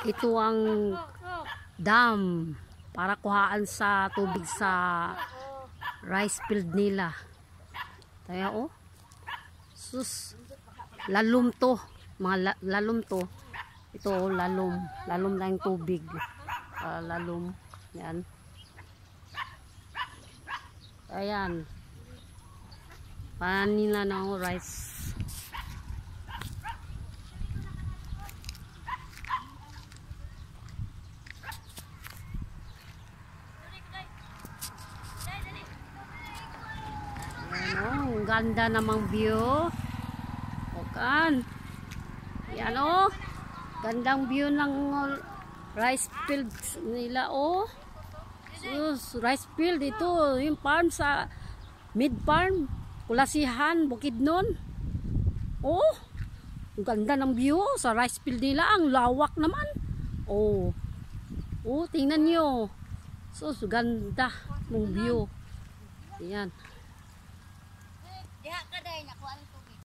Ito ang dam para kuhaan sa tubig sa rice field nila. Kaya oh, sus, lalom to, mga lalom to. Ito lalom, lalom na yung tubig. Lalom, yan. Ayan. Panila ng rice. Ang ganda namang view. Okan. Yan oh. Gandang view ng rice fields nila oh. Sus, rice field ito, yung farm sa mid farm, Kulasihan, Bukidnon. Oh. Ang ganda ng view sa rice field nila, ang lawak naman. Oh. Oh, tingnan niyo. Sus, ganda ng view. Ayan. Diha ka day nakuha ang tubig.